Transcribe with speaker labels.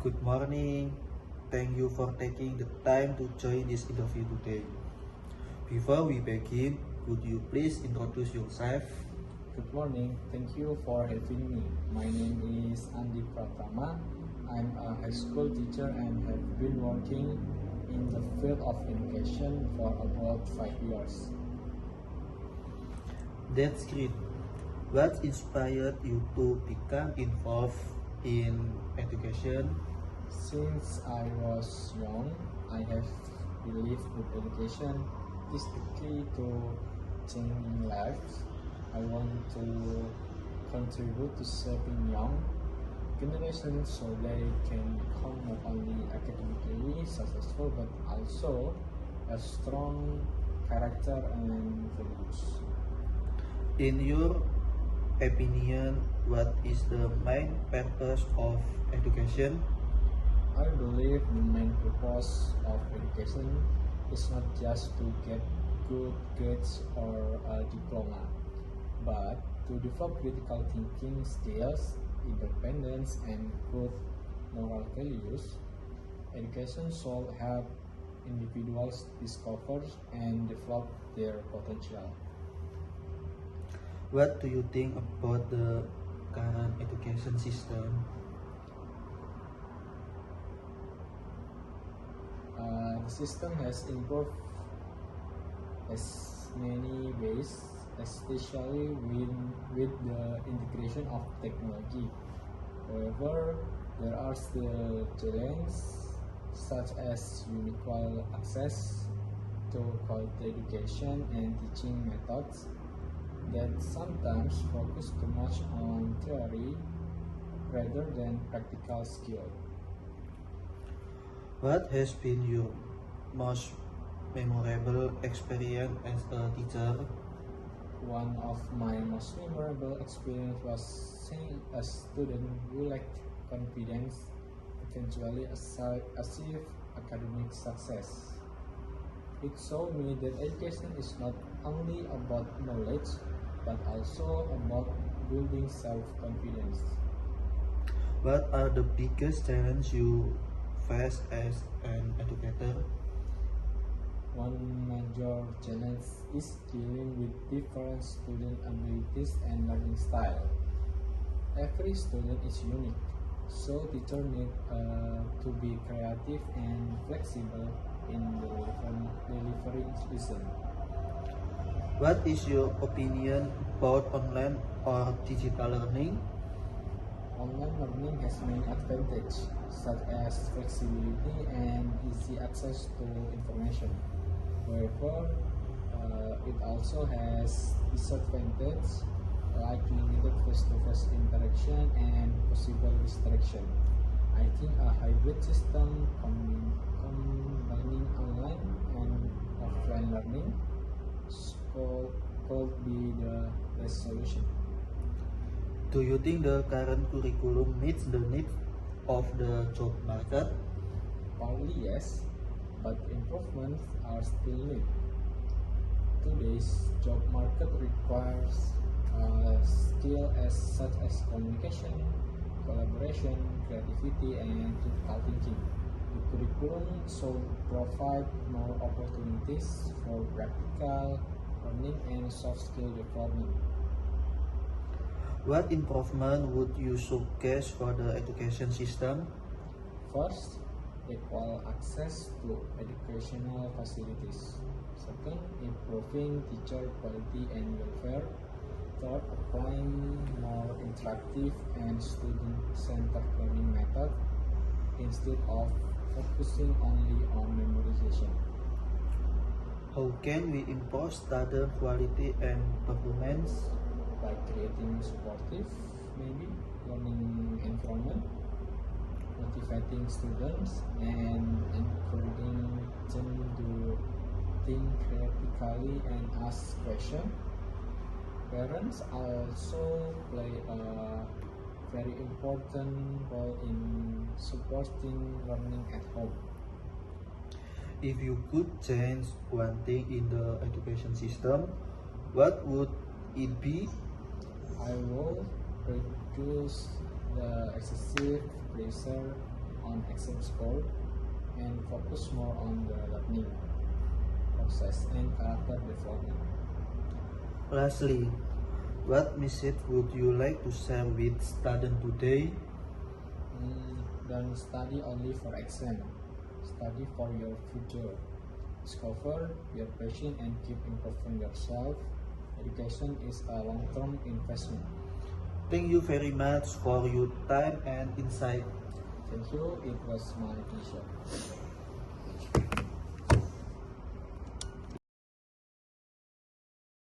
Speaker 1: Good morning. Thank you for taking the time to join this interview today. Before we begin, could you please introduce yourself?
Speaker 2: Good morning. Thank you for having me. My name is Andi Pratama. I'm a high school teacher and have been working in the field of education for about 5 years.
Speaker 1: That's great. What inspired you to become involved in education?
Speaker 2: Since I was young, I have believed that education is the key to changing lives. I want to contribute to shaping young generations so they can become not only academically successful but also a strong character and values.
Speaker 1: In your opinion, what is the main purpose of education?
Speaker 2: I believe the main purpose of education is not just to get good grades or a diploma, but to develop critical thinking skills, independence, and good moral values. Education should help individuals discover and develop their potential.
Speaker 1: What do you think about the current education system?
Speaker 2: The system has improved as many ways, especially with the integration of technology. However, there are still challenges such as unequal access to quality education and teaching methods that sometimes focus too much on theory rather than practical skill.
Speaker 1: What has been your most memorable experience as a teacher?
Speaker 2: One of my most memorable experience was seeing a student who lacked confidence eventually achieve academic success. It showed me that education is not only about knowledge but also about building self-confidence.
Speaker 1: What are the biggest challenges you face as an educator?
Speaker 2: One major challenge is dealing with different student abilities and learning style. Every student is unique, so teachers need to be creative and flexible in delivering lesson.
Speaker 1: What is your opinion about online or digital learning?
Speaker 2: Online learning has many advantages, such as flexibility and easy access to information. However, it also has disadvantages like limited face-to-face interaction and possible distraction. I think a hybrid system combining online and offline learning could, could be the best solution.
Speaker 1: Do you think the current curriculum meets the needs of the job market?
Speaker 2: Partly yes, but improvements are still needed. Today's job market requires skills such as communication, collaboration, creativity, and critical thinking. The curriculum should provide more opportunities for practical learning and soft skill development.
Speaker 1: What improvement would you showcase for the education system?
Speaker 2: First, equal access to educational facilities. Second, improving teacher quality and welfare. Third, applying more interactive and student-centered learning methods instead of focusing only on memorization.
Speaker 1: How can we improve student quality and performance?
Speaker 2: By creating supportive, maybe learning environment, motivating students, and encouraging them to think critically and ask questions. Parents also play a very important role in supporting learning at home.
Speaker 1: If you could change one thing in the education system, what would it be?
Speaker 2: I will reduce the excessive pressure on exam score and focus more on the learning process and character development.
Speaker 1: Lastly, what message would you like to share with students today?
Speaker 2: Don't study only for exam. Study for your future. Discover your passion and keep improving yourself. Education is a long-term investment.
Speaker 1: Thank you very much for your time and insight.
Speaker 2: Thank you. It was my pleasure.